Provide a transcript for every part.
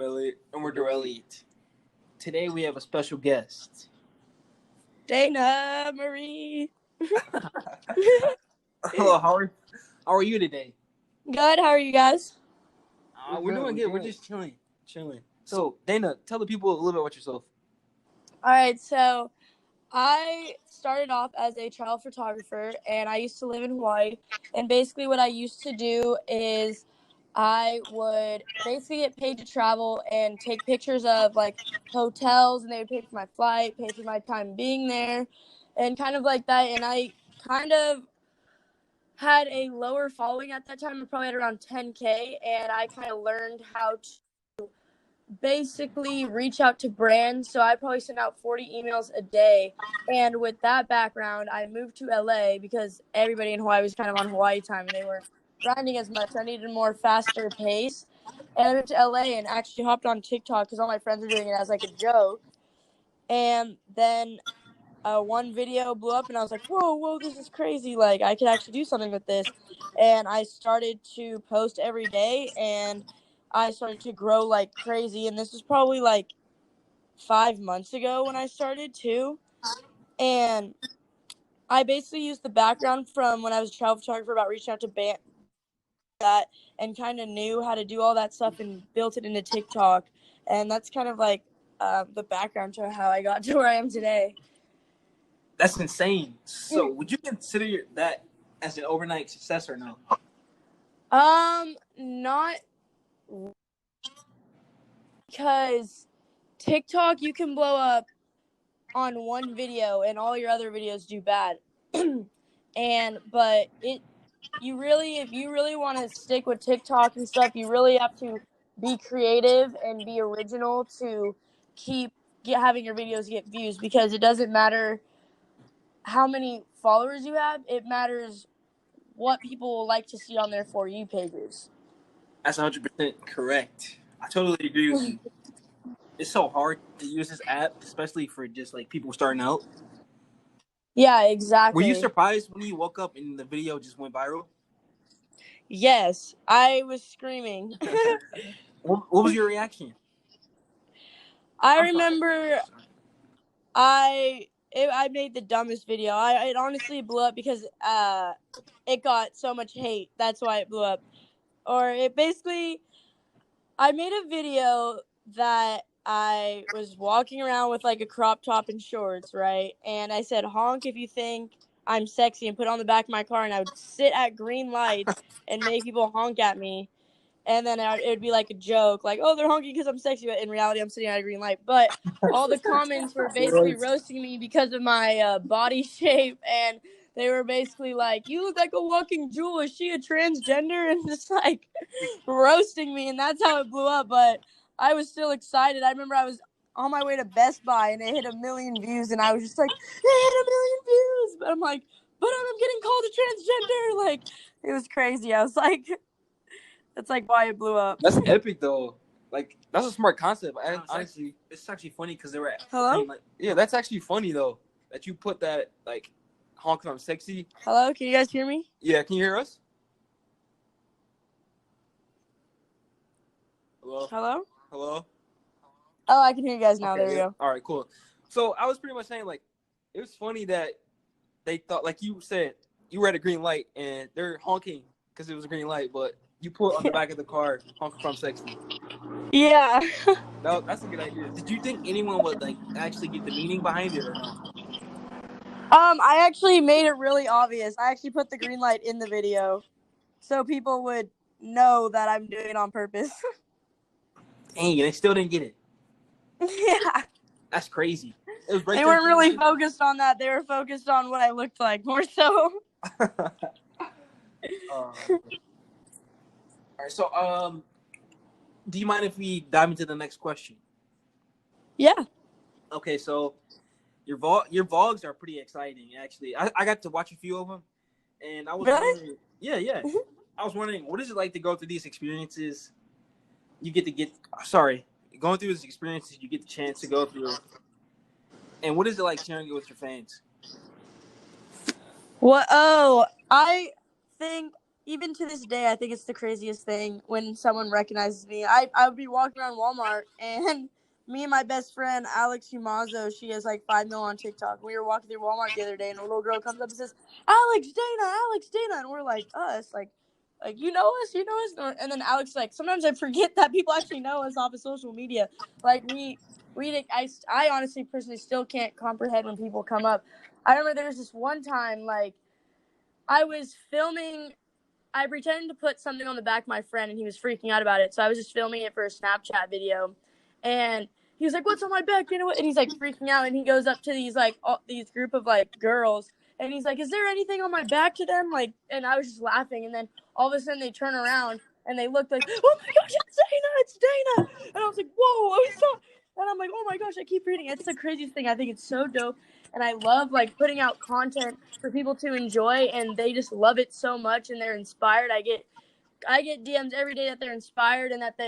Elliot. And we're Durrelliott. Today we have a special guest. Dayna Marie. Hello, how are you today? Good, how are you guys? We're doing good. We're just chilling. So, Dayna, tell the people a little bit about yourself. Alright, so I started off as a child photographer, and I used to live in Hawaii. And basically what I used to do is I would basically get paid to travel and take pictures of, like, hotels, and they would pay for my flight, pay for my time being there, and kind of like that. And I kind of had a lower following at that time. I probably had around 10K, and I kind of learned how to basically reach out to brands. So I probably sent out 40 emails a day. And with that background, I moved to LA because everybody in Hawaii was kind of on Hawaii time and they weren't grinding as much. I needed a more faster pace. And I moved to LA and actually hopped on TikTok because all my friends were doing it as like a joke. And then one video blew up and I was like, whoa, this is crazy. Like, I could actually do something with this. And I started to post every day and I started to grow like crazy. And this was probably like 5 months ago when I started too. And I basically used the background from when I was a travel photographer about reaching out to that and kind of knew how to do all that stuff and built it into TikTok. And that's kind of like the background to how I got to where I am today. That's insane. So, would you consider that as an overnight success or no? Not because TikTok you can blow up on one video and all your other videos do bad. But if you really want to stick with TikTok and stuff, you really have to be creative and be original to keep having your videos get views, because it doesn't matter how many followers you have, it matters what people will like to see on their For You pages. That's 100% correct. I totally agree with you. It's so hard to use this app, especially for just like people starting out. Yeah, exactly. Were you surprised when you woke up and the video just went viral? Yes, I was screaming. What was your reaction? I remember I made the dumbest video. It honestly blew up because it got so much hate. That's why it blew up. Or it basically, I made a video that I was walking around with like a crop top and shorts, right? And I said, honk if you think I'm sexy, and put it on the back of my car, and I would sit at green lights and make people honk at me. And then it would be like a joke, like, oh, they're honking because I'm sexy, but in reality, I'm sitting at a green light. But all the comments were basically roasting me because of my body shape, and they were basically like, you look like a walking jewel. Is she a transgender? And just like roasting me, and that's how it blew up. But I was still excited. I remember I was on my way to Best Buy, and it hit 1 million views, and I was just like, it hit 1 million views. But I'm like, but I'm getting called a transgender. Like, it was crazy. I was like... That's like why it blew up. That's epic though. Like, that's a smart concept. Honestly, it's actually funny because they were. Hello? Like, yeah, that's actually funny though that you put that like honking I'm sexy. Hello, can you guys hear me? Yeah, can you hear us? Hello. Oh, I can hear you guys now. Okay, there we go. All right, cool. So I was pretty much saying like it was funny that they thought, like you said, you were at a green light and they're honking because it was a green light, but you put on the back of the car honking from sexy. Yeah. That's a good idea. Did you think anyone would like actually get the meaning behind it or no? I actually made it really obvious. I actually put the green light in the video so people would know that I'm doing it on purpose. Dang, they still didn't get it. Yeah. That's crazy. It was They weren't really focused on that. They were focused on what I looked like more so. All right, so do you mind if we dive into the next question? Yeah. Okay, so your vlogs are pretty exciting, actually. I got to watch a few of them, and I was wondering, yeah. I was wondering, what is it like to go through these experiences? Going through these experiences, you get the chance to go through. And what is it like sharing it with your fans? Well, I think even to this day, I think it's the craziest thing when someone recognizes me. I would be walking around Walmart and me and my best friend Alex Humazo, she has like 5 million on TikTok. We were walking through Walmart the other day, and a little girl comes up and says, Alex Dayna," and we're like, us, like you know us, and then Alex like, sometimes I forget that people actually know us off of social media. Like I honestly personally still can't comprehend when people come up. I remember there was this one time like I was filming. I pretended to put something on the back of my friend, and he was freaking out about it. So I was just filming it for a Snapchat video, and he was like, "What's on my back?" You know what? And he's like freaking out, and he goes up to these like these group of like girls, and he's like, "Is there anything on my back to them?" Like, and I was just laughing, and then all of a sudden they turn around and they look like, "Oh my gosh, it's Dayna!" And I was like, "Whoa!" I saw, and I'm like, "Oh my gosh!" I keep reading. It's the craziest thing. I think it's so dope, and I love like putting out content for people to enjoy, and they just love it so much, and they're inspired. I get DMs every day that they're inspired and that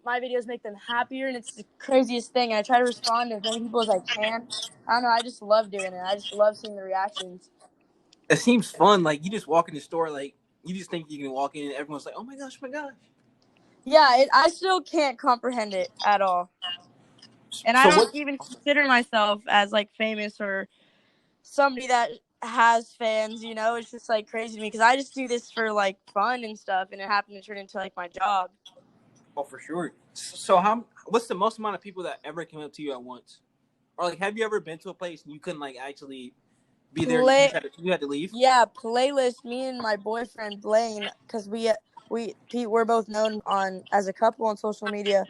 my videos make them happier, and it's the craziest thing. And I try to respond to as many people as I can. I don't know. I just love doing it. I just love seeing the reactions. It seems fun. Like you just walk in the store, like you just think you can walk in, and everyone's like, "Oh my gosh, oh my gosh." Yeah, I still can't comprehend it at all, and I So don't what? even consider myself as like famous or somebody that has fans. You know, it's just like crazy to me because I just do this for like fun and stuff, and it happened to turn into like my job. Oh, for sure. So how? What's the most amount of people that ever came up to you at once? Or like, have you ever been to a place and you couldn't like actually be there? Play You had to leave. Yeah, playlist. Me and my boyfriend Blaine, because we're both known on as a couple on social media,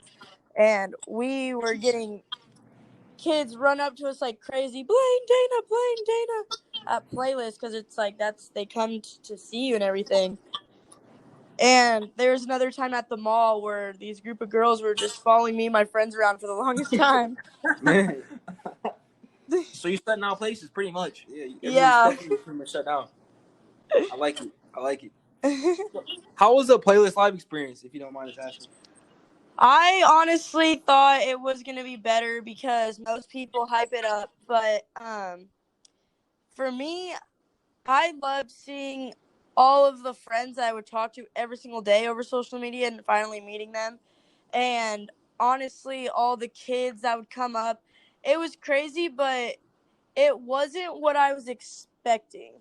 and we were getting kids run up to us like crazy, Blaine Dayna, at playlist because it's like they come to see you and everything. And there's another time at the mall where these group of girls were just following me and my friends around for the longest time. Man. So you shut down places pretty much. Yeah, everyone's Yeah. definitely pretty much shut down. I like it. I like it. How was the playlist live experience, if you don't mind us asking? I honestly thought it was going to be better because most people hype it up, but for me, I loved seeing all of the friends that I would talk to every single day over social media and finally meeting them. And honestly, all the kids that would come up, it was crazy, but it wasn't what I was expecting.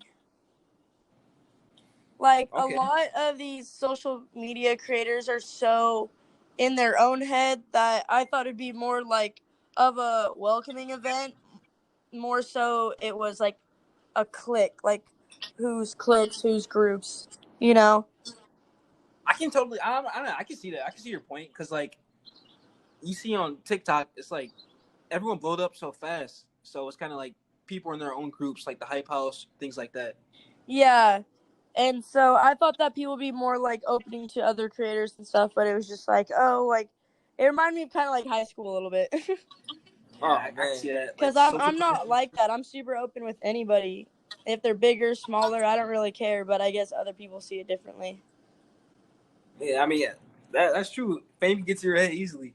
Like a Okay. lot of these social media creators are so in their own head that I thought it'd be more like of a welcoming event. More so, it was like a clique, like whose cliques, whose groups, you know? I can totally. I don't know. I can see that. I can see your point because like you see on TikTok, it's like everyone blowed up so fast. So it's kind of like people in their own groups, like the hype house, things like that. Yeah. And so I thought that people would be more like opening to other creators and stuff, but it was just like, oh, like it reminded me of kind of like high school a little bit. Oh, I can see that. Because Like social I'm not connections. like that. I'm super open with anybody. If they're bigger, smaller, I don't really care. But I guess other people see it differently. Yeah, I mean, yeah, that's true. Fame gets to your head easily.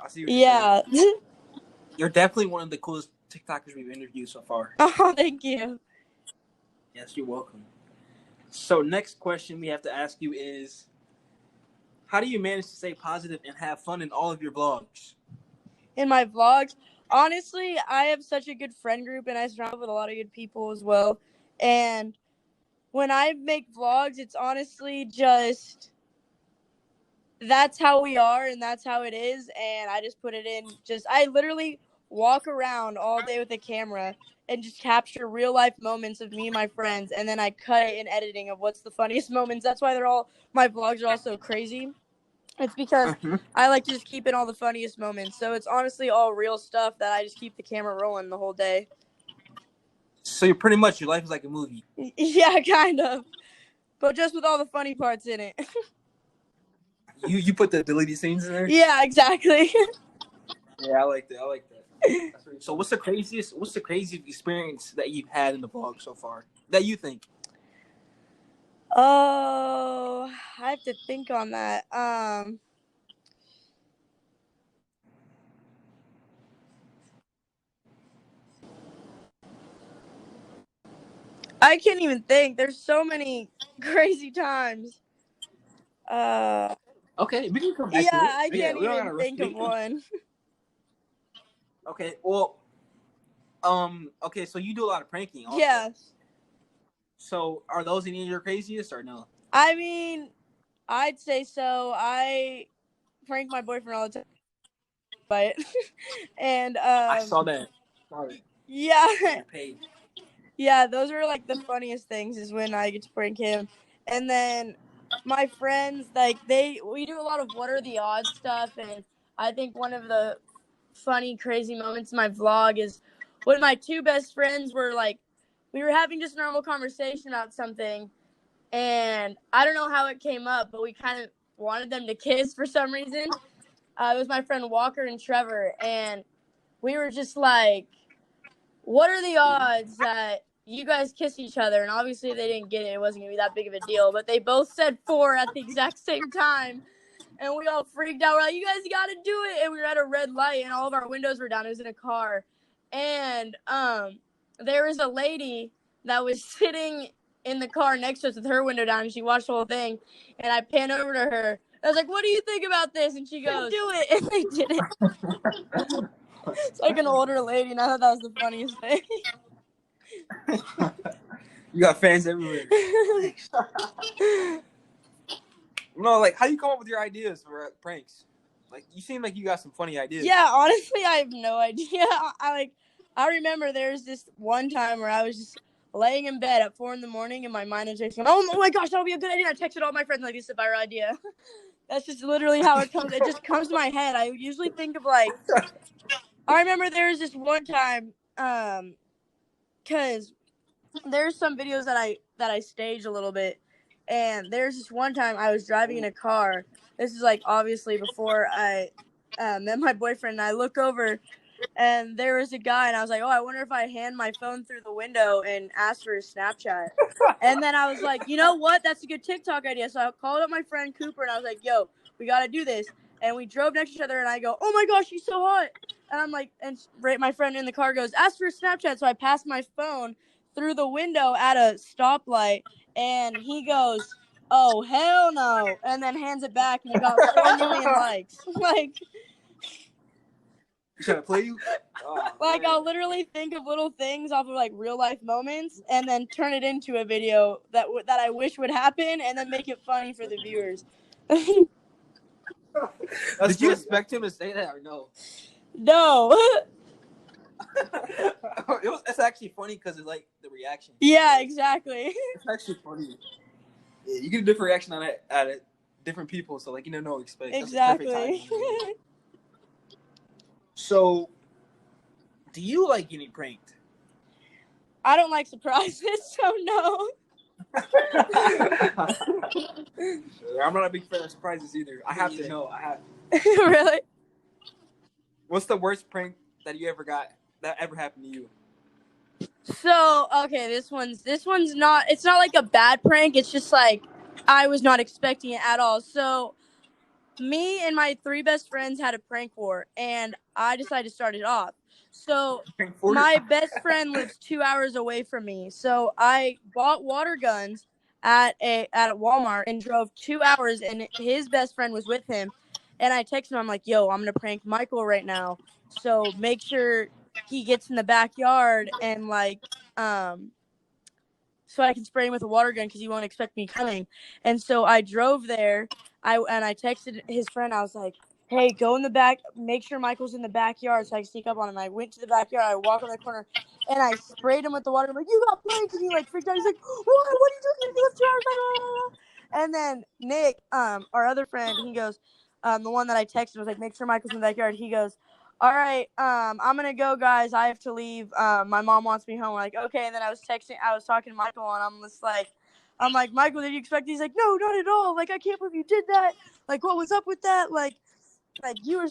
I see what you're saying. Yeah. You're definitely one of the coolest TikTokers we've interviewed so far. Oh, thank you. Yes, you're welcome. So, next question we have to ask you is how do you manage to stay positive and have fun in all of your vlogs? In my vlogs, honestly, I have such a good friend group, and I surround with a lot of good people as well. And when I make vlogs, it's honestly just that's how we are and that's how it is, and I just put it in. Just I literally walk around all day with a camera and just capture real life moments of me and my friends, and then I cut it in editing of what's the funniest moments. That's why they're all my vlogs are all so crazy. It's because Mhm. I like to just keep in all the funniest moments. So it's honestly all real stuff that I just keep the camera rolling the whole day. So, you're pretty much your life is like a movie. Yeah, kind of. But just with all the funny parts in it. You put the deleted scenes in there. Yeah, exactly. Yeah, I like that. I like that. That's really, so, What's the craziest experience that you've had in the vlog so far that you think? Oh, I have to think on that. I can't even think. There's so many crazy times. Okay, we can come back Yeah, to it. I Yeah, can't we don't even gotta rush think of it. one. Okay, well, okay, so you do a lot of pranking also. Yes. So are those any of your craziest or no? I mean, I'd say so. I prank my boyfriend all the time by it. And I saw that. yeah. You paid. Yeah, those are like the funniest things is when I get to prank him. And then my friends, like we do a lot of what are the odds stuff, and I think one of the funny, crazy moments in my vlog is when my two best friends were like, we were having just a normal conversation about something, and I don't know how it came up, but we kind of wanted them to kiss for some reason. It was my friend Walker and Trevor, and we were just like, what are the odds that you guys kiss each other? And obviously they didn't get it. It wasn't going to be that big of a deal. But they both said 4 at the exact same time. And we all freaked out. We're like, you guys got to do it. And we were at a red light and all of our windows were down. It was in a car. And there was a lady that was sitting in the car next to us with her window down. And she watched the whole thing. And I pan over to her. I was like, what do you think about this? And she goes, do it. And they did it. It's like an older lady. And I thought that was the funniest thing. You got fans everywhere. No, like, how do you come up with your ideas for pranks? Like, you seem like you got some funny ideas. Yeah, honestly, I have no idea. I remember there was this one time where I was just laying in bed at 4 a.m. and my mind was just going, oh my gosh, that'll be a good idea. I texted all my friends like, this is a better idea. That's just literally how it comes. It just comes to my head. I usually think of like, I remember there was this one time, cause there's some videos that I staged a little bit, and there's this one time I was driving in a car. This is like obviously before I met my boyfriend. And I look over, and there was a guy, and I was like, oh, I wonder if I hand my phone through the window and ask for his Snapchat. And then I was like, you know what? That's a good TikTok idea. So I called up my friend Cooper, and I was like, yo, we got to do this. And we drove next to each other, and I go, oh my gosh, he's so hot. And I'm like, and my friend in the car goes, ask for his Snapchat. So I passed my phone through the window at a stoplight, and he goes, oh, hell no. And then hands it back, and it got 4 million likes. Like, You trying to play you? Oh, like man. I'll literally think of little things off of like real life moments and then turn it into a video that I wish would happen and then make it funny for the viewers. Did you expect him to say that or no? No. It's actually funny because it's like the reaction. Yeah, exactly. It's actually funny. Yeah, you get a different reaction on it at it, different people, so like you don't know what to expect. Exactly. So, do you like getting pranked? I don't like surprises, so no. I'm not a big fan of surprises either. I have to know. I have. Really? What's the worst prank that you ever got that ever happened to you? So, okay, this one's not, it's not like a bad prank. It's just like I was not expecting it at all. So, me and my 3 best friends had a prank war, and I decided to start it off. So, my best friend lives 2 hours away from me. So, I bought water guns at a Walmart and drove 2 hours, and his best friend was with him. And I texted him, I'm like, yo, I'm going to prank Michael right now. So, make sure he gets in the backyard and like so I can spray him with a water gun because he won't expect me coming. And so I drove there. I texted his friend. I was like, hey, go in the back. Make sure Michael's in the backyard so I can sneak up on him. I went to the backyard. I walked on the corner, and I sprayed him with the water. I'm like, you got pranked. And he like freaked out. He's like, what are you doing? You left 2 hours. And then Nick, our other friend, he goes, the one that I texted was like, make sure Michael's in the backyard. He goes, all right, I'm gonna go, guys. I have to leave. My mom wants me home. I'm like, okay. And then I was talking to Michael, and I'm like, Michael, did you expect? He's like, no, not at all. Like, I can't believe you did that. Like, what was up with that? Like you were.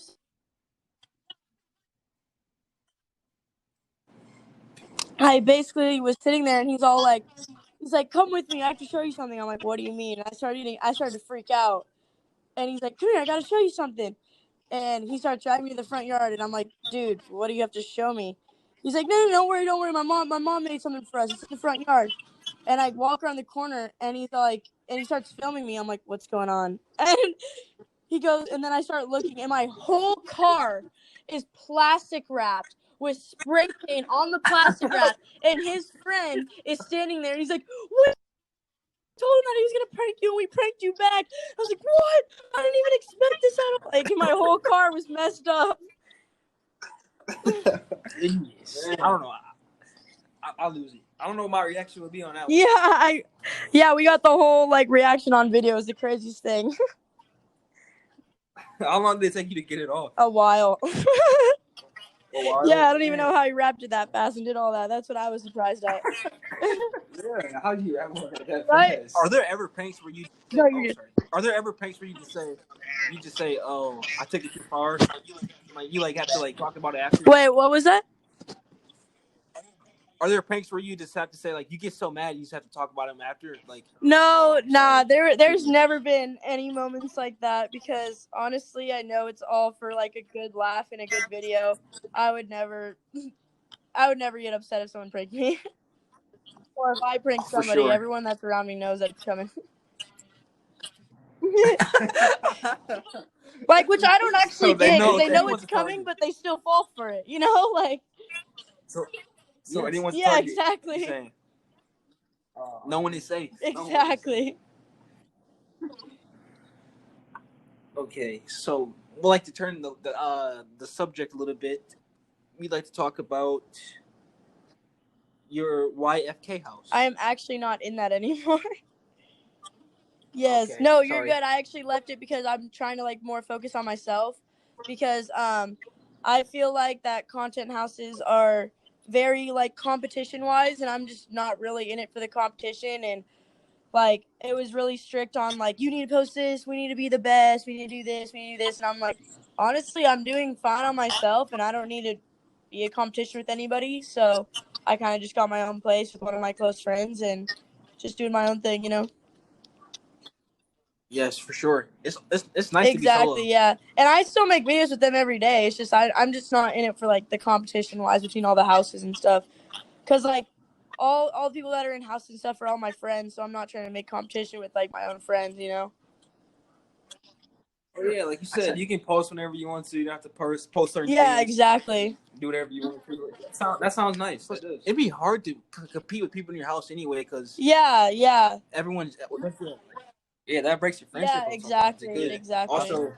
I basically was sitting there, and he's like, come with me. I have to show you something. I'm like, what do you mean? And I started to freak out, and he's like, come here. I gotta show you something. And he starts driving me to the front yard, and I'm like, dude, what do you have to show me? He's like, no, don't worry. My mom made something for us. It's in the front yard. And I walk around the corner, and he starts filming me. I'm like, what's going on? And he goes, and then I start looking, and my whole car is plastic wrapped with spray paint on the plastic wrap. And his friend is standing there, and he's like, what? Told him that he was gonna prank you, and we pranked you back. I was like, what? I didn't even expect this at all. Like, my whole car was messed up. I don't know. I'll lose it. I don't know what my reaction would be on that one. Yeah, we got the whole like reaction on video. It was the craziest thing. How long did it take you to get it off? A while. Yeah, I don't even Yeah. know how he wrapped it that fast and did all that. That's what I was surprised at. Yeah, how do you wrap it that Right? fast? Are there ever pranks where you? No, you're good. Are there ever pranks where you just say, "Oh, I took it too far"? Like you have to talk about it after. Wait, what was that? Are there pranks where you just have to say you get so mad you just have to talk about them after? No, nah. There's never been any moments like that because honestly, I know it's all for like a good laugh and a good video. I would never get upset if someone pranked me. Or if I prank somebody, sure. Everyone that's around me knows that it's coming. Which I don't actually get because they know it's coming, but they still fall for it. So anyone's yeah, target, exactly. No one is safe. Exactly. Okay, so we'd like to turn the subject a little bit. We'd like to talk about your YFK house. I am actually not in that anymore. Yes. Okay, no, you're good. I actually left it because I'm trying to more focus on myself because I feel like that content houses are very competition wise and I'm just not really in it for the competition and it was really strict on you need to post this, we need to be the best, we need to do this, we need to do this, and I'm like, honestly, I'm doing fine on myself and I don't need to be a competition with anybody, so I kind of just got my own place with one of my close friends and just doing my own thing, Yes, for sure. It's nice to be solo. Exactly, yeah. And I still make videos with them every day. It's just I'm just not in it for the competition wise between all the houses and stuff. Cause all the people that are in houses and stuff are all my friends, so I'm not trying to make competition with my own friends, Oh yeah, like you said, you can post whenever you want to. You don't have to post certain things. Yeah, exactly. Do whatever you want to. That sounds nice. It'd be hard to compete with people in your house anyway, because yeah. Everyone's that breaks your friendship. Yeah, exactly. Also,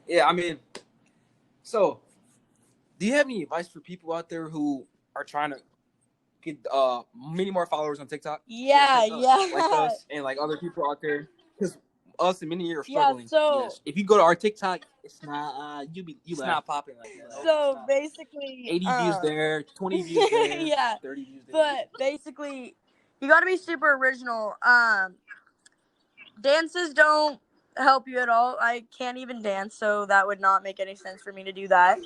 yeah, I mean, so do you have any advice for people out there who are trying to get many more followers on TikTok? Yeah. Like us and other people out there, because us and many are struggling. Yeah, so if you go to our TikTok, it's not it's not popping like that. So basically, 80 views there, 20 views there, yeah, 30 views there. But basically, you got to be super original. Dances don't help you at all. I can't even dance, so that would not make any sense for me to do that.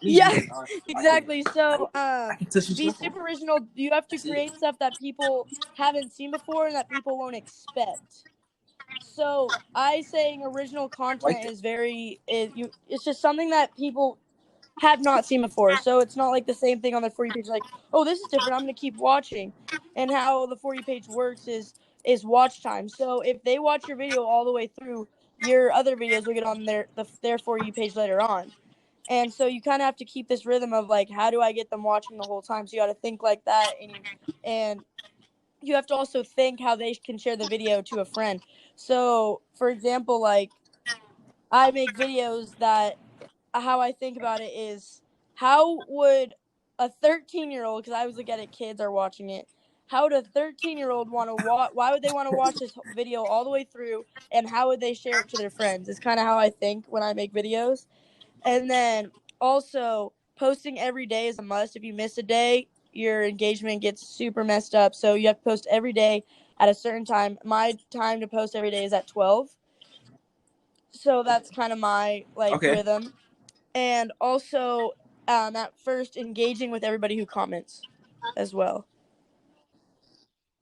Yeah, exactly. So, be super original. You have to create stuff that people haven't seen before and that people won't expect. So, saying original content is it's just something that people have not seen before. So, it's not the same thing on the For You page. Oh, this is different. I'm going to keep watching. And how the For You page works is watch time. So, if they watch your video all the way through, your other videos will get on their For You page later on. And so you kind of have to keep this rhythm of how do I get them watching the whole time? So you got to think like that, and you have to also think how they can share the video to a friend. So, for example, I make videos that how I think about it is how would a 13-year-old, because I always look at it, kids are watching it. How would a 13-year-old want to watch? Why would they want to watch this video all the way through? And how would they share it to their friends? It's kind of how I think when I make videos. And then also posting every day is a must. If you miss a day, your engagement gets super messed up. So you have to post every day at a certain time. My time to post every day is at 12. So that's kind of my rhythm. And also at first engaging with everybody who comments as well.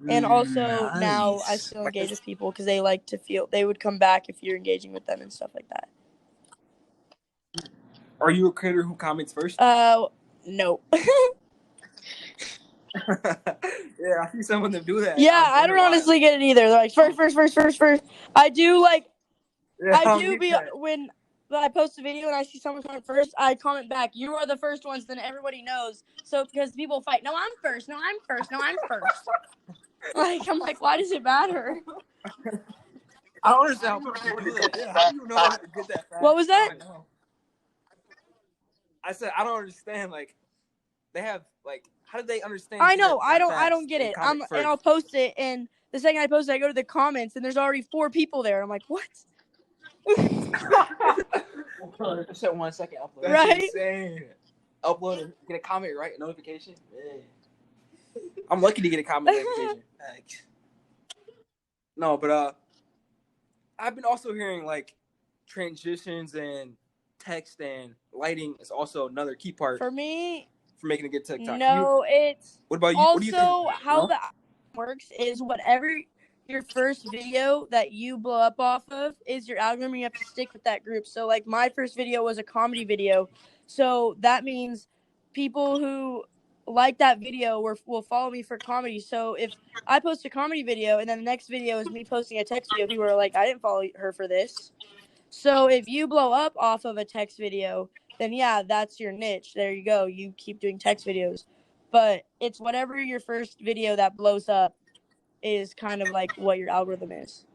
And also now I still engage with people because they like to feel they would come back if you're engaging with them and stuff like that. Are you a creator who comments first? No. Yeah, I see some of them do that. Yeah, I I wonder don't why. honestly get it either. They're like first. I do like Yeah, I don't do get be that. when I post a video and I see someone comment first, I comment back, "You are the first ones." Then everybody knows. So because people fight, no, I'm first. No, I'm first. No, I'm first. Like I'm like, why does it matter? I don't understand how people do that. Yeah, how do you know how to get that fast? What was that? I know. I said I don't understand. Like they have like, how did they understand? I To do know. that I don't fast get and it. comment And first. I'll post it, and the second I post it, I go to the comments, and there's already 4 people there. I'm like, what? I said 1 second upload. That's Right? insane. Upload and get a comment, right? A notification. Yeah. I'm lucky to get a comment notification. No, but I've been also hearing like transitions and text and lighting is also another key part For me, for making a good TikTok. no, it's What about you? What do you think? also how No? the algorithm works is whatever your first video that you blow up off of is your algorithm. You have to stick with that group. So like my first video was a comedy video, so that means people who like that video will follow me for comedy. So if I post a comedy video and then the next video is me posting a text video, people are like, I didn't follow her for this. So if you blow up off of a text video, then yeah, that's your niche. There you go. You keep doing text videos. But it's whatever your first video that blows up is kind of like what your algorithm is.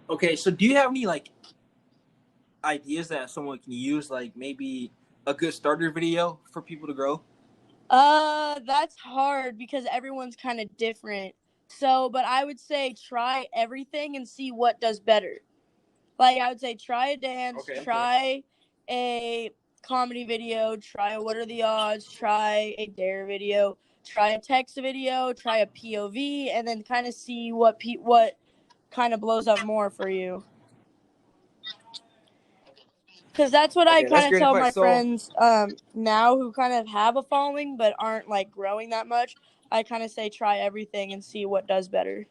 Okay, so do you have any like ideas that someone can use, like maybe a good starter video for people to grow? That's hard because everyone's kind of different. So, but I would say try everything and see what does better. Like I would say try a dance, Okay. try a comedy video, try a what are the odds, try a dare video, try a text video, try a POV, and then kind of see what kind of blows up more for you. Because that's what I Okay, that's kind of great tell my advice. So, friends now who kind of have a following but aren't like growing that much. I kind of say try everything and see what does better.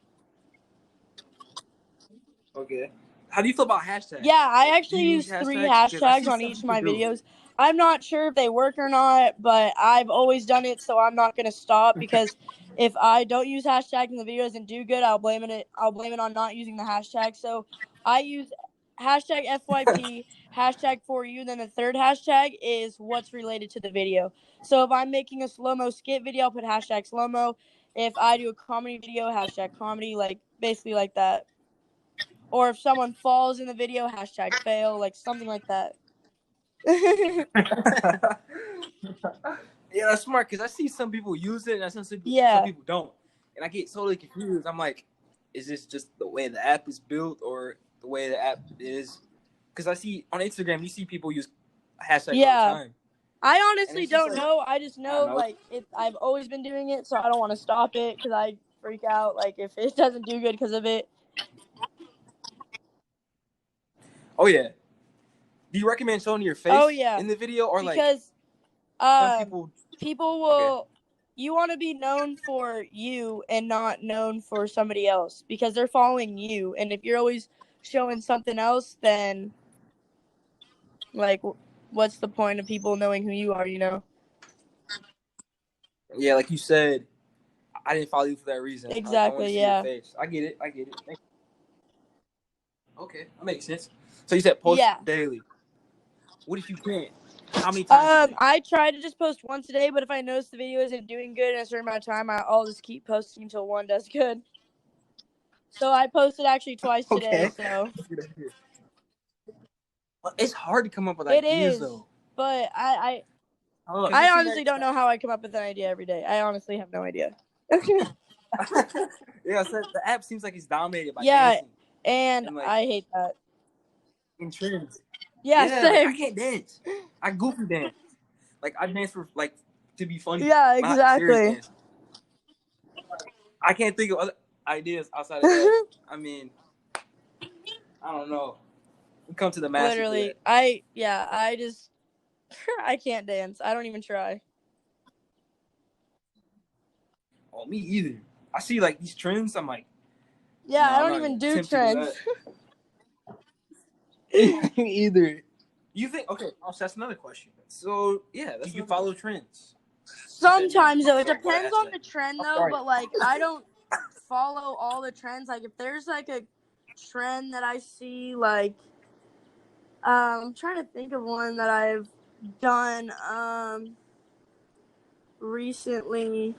okay. How do you feel about hashtags? Yeah, I Like, do actually you use use 3 hashtags? Because I hashtags see on some each of people my do. videos. I'm not sure if they work or not, but I've always done it, so I'm not going to stop because if I don't use hashtags and the video doesn't do good, I'll blame it on not using the hashtag. So I use hashtag FYP, hashtag for you, then the third hashtag is what's related to the video. So if I'm making a slow-mo skit video, I'll put hashtag slow-mo. If I do a comedy video, hashtag comedy, like basically like that. Or if someone falls in the video, hashtag fail, like something like that. Yeah, that's smart because I see some people use it and I see some Yeah. people don't. And I get totally confused. I'm like, is this just the way the app is built or the way the app is? Because I see on Instagram, you see people use hashtags all the time. I And honestly it's just don't like, know. I just I don't know, know. like, I've always been doing it, so I don't want to stop it because I freak out, like, if it doesn't do good because of it. Oh, yeah. Do you recommend showing your face Oh, yeah. in the video or like Because some people? people will. Okay. You want to be known for you and not known for somebody else because they're following you. And if you're always showing something else, then, like, what's the point of people knowing who you are, you know? Yeah, like you said, I didn't follow you for that reason. I want to Exactly, see your yeah. face. I get it. Okay, that makes sense. So you said post Yeah. daily. What if you can't? How many times a day? I try to just post once a day, but if I notice the video isn't doing good in a certain amount of time, I'll just keep posting until one does good. So I posted actually twice today, Okay. so. Well, it's hard to come up with It ideas is, though. but I I see honestly don't know how I come up with an idea every day. I honestly have no idea. Yeah, so the app seems like it's dominated by Yeah, dancing and and like I hate that. in trends. Yeah, Yeah, like I same. can't dance. I goofy dance. Like I dance for like to be funny. Yeah, Not serious exactly. dance. I can't think of other ideas outside of that. I mean, I don't know. We come to the masters. Literally, I just I can't dance. I don't even try. Oh, me either. I see like these trends. I'm like, Yeah, no, I I'm don't not even gonna do attempt to do trends. that. Me either. You think? Okay, also that's another question. So yeah, do you follow trends? Sometimes though, it So what I depends asked on that. the trend I'm though. sorry. But like, I don't follow all the trends. Like, if there's like a trend that I see, like, I'm trying to think of one that I've done recently.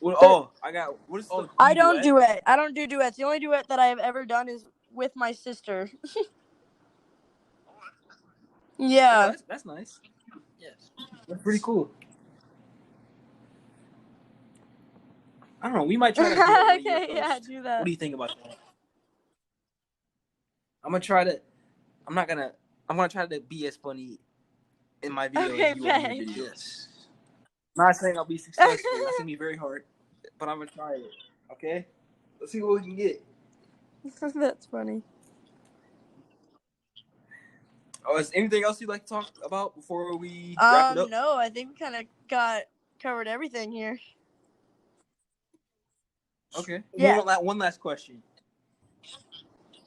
Well, I got. What is the? Do I you don't duet? duet. I don't do duets. The only duet that I have ever done is with my sister. Oh, Yeah. that's nice. Yes, that's pretty cool. I don't know. We might try to duet one of your Okay, yeah, posts. do What that. do you think about that? I'm gonna try to. I'm not gonna. I'm gonna try to be as funny in my video as Okay, you are in your bet. videos. I'm not saying I'll be successful. That's gonna be very hard, but I'm gonna try it. Okay. Let's see what we can get. That's funny. Oh, is anything else you'd like to talk about before we wrap it up? No, I think we kind of covered everything here. Okay. Yeah. One last question.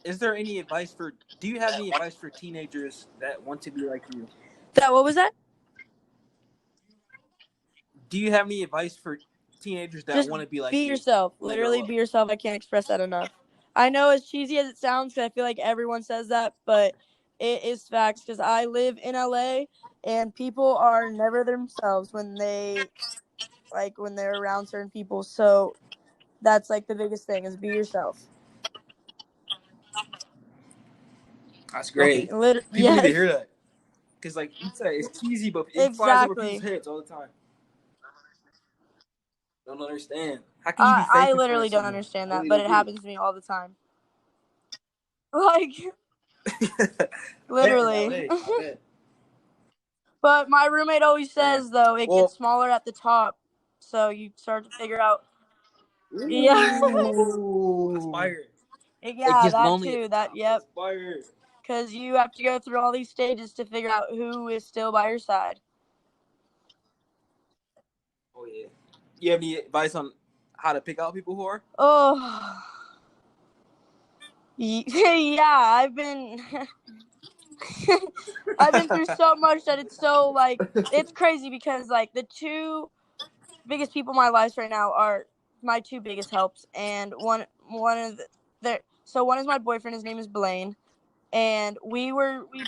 Is there any advice for? Do you have any advice for teenagers that want to be like you? What was that? Do you have any advice for teenagers that Just want to be like be you yourself. when they grow Literally up? be yourself. I can't express that enough. I know as cheesy as it sounds, because I feel like everyone says that, but it is facts. Because I live in LA, and people are never themselves when they're around certain people. So that's like the biggest thing is be yourself. That's great. People need to Yes, hear that because, like you said, it's cheesy, but it flies over people's exactly. heads all the time. Don't understand. How can you be I fake in front of literally don't someone? understand I that, really but don't it get happens to me all the time. Like, it. Bet in literally. LA, I bet. But my roommate always Man. says, though, it gets Well, smaller at the top. So you start to figure out. Yeah. ooh, that's fire. It Yeah, gets that lonely at too. the top. Yep. That's fire. Because you have to go through all these stages to figure out who is still by your side. Oh yeah. You have any advice on how to pick out people who are? Oh. Yeah, I've been. I've been through so much that it's so, like, it's crazy because, like, the two biggest people in my life right now are my two biggest helps. And one of so one is my boyfriend. His name is Blaine. And we've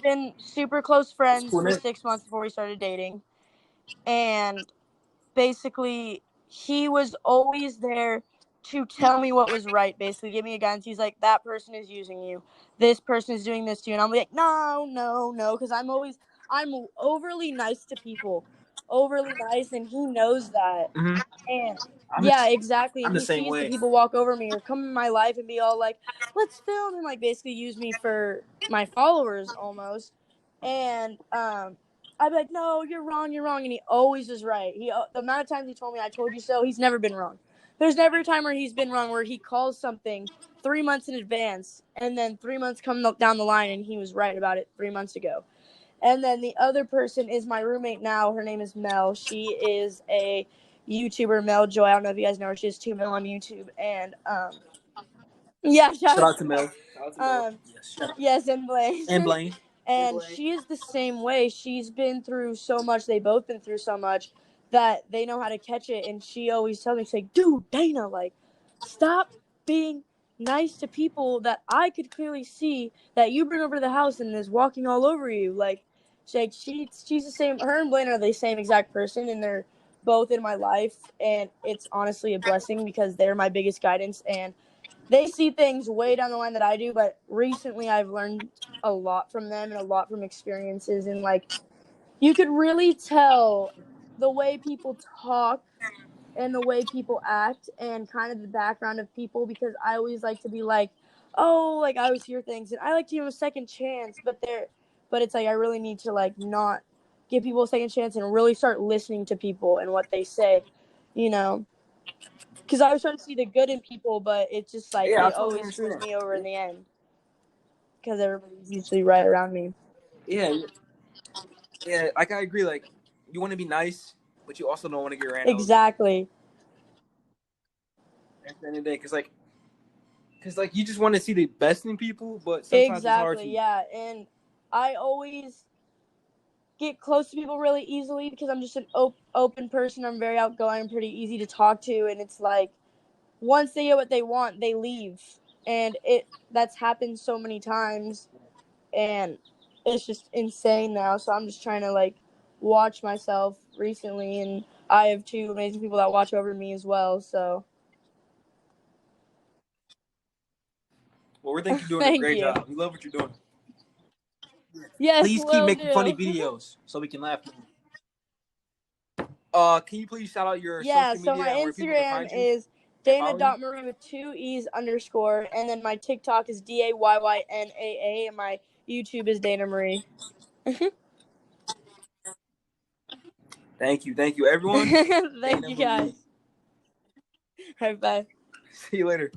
been super close That's friends cool, for man. 6 months before we started dating. And basically, he was always there to tell me what was right, basically give me a guidance. He's like, that person is using you, this person is doing this to you, and I'm like, no, no, no, because I'm overly nice to people, overly nice, and he knows that. Mm-hmm. And I'm yeah, the, exactly. I'm And the he same sees the way. people walk over me or come in my life and be all like, let's film, and like basically use me for my followers almost. And I'd be like, no, you're wrong, you're wrong. And he always is right. The amount of times he told me I told you so, he's never been wrong. There's never a time where he's been wrong where he calls something 3 months in advance and then 3 months come down the line and he was right about it 3 months ago. And then the other person is my roommate now. Her name is Mel. She is a YouTuber, Mel Joy. I don't know if you guys know her. She has 2 million on YouTube. And yeah, shout Shout out out to to Mel. Mel. Shout out to Mel. Um, Yes. Shout out. yes, and Blaine. And Blaine. And And Blaine. she is the same way. She's been through so much. They both been through so much that they know how to catch it. And she always tells me, she's like, dude, Dayna, like, stop being nice to people that I could clearly see that you bring over to the house and is walking all over you. Like, she's the same. Her and Blaine are the same exact person, and they're both in my life. And it's honestly a blessing because they're my biggest guidance. And they see things way down the line that I do, but recently I've learned a lot from them and a lot from experiences. And like, you could really tell the way people talk and the way people act and kind of the background of people, because I always like to be like, oh, like I always hear things and I like to give them a second chance, but it's like I really need to like not give people a second chance and really start listening to people and what they say, you know. Because I was trying to see the good in people, but it's just like Yeah, I it totally always screws understand. me over in the end. Because everybody's usually right around me. Yeah, yeah. Like I agree. Like you want to be nice, but you also don't want to get ran over Exactly. at the end of the day. Because you just want to see the best in people, but sometimes it's hard Exactly. to. Yeah. And I always get close to people really easily because I'm just an open person. I'm very outgoing. I'm pretty easy to talk to, and it's like once they get what they want, they leave, and that's happened so many times, and it's just insane now. So I'm just trying to like watch myself recently, and I have two amazing people that watch over me as well. So Well, we think you're doing a thank great you. job. We love what you're doing. Yes, Please keep will making do. funny videos so we can laugh. Can you please shout out your social So media my and where people can Instagram find you is and follow you? Dayna.Marie with 2 E's _ and then my TikTok is DAYYNAA, and my YouTube is Dayna Marie. Thank you, everyone. Thank Dayna you Marie. guys. All right, bye. See you later.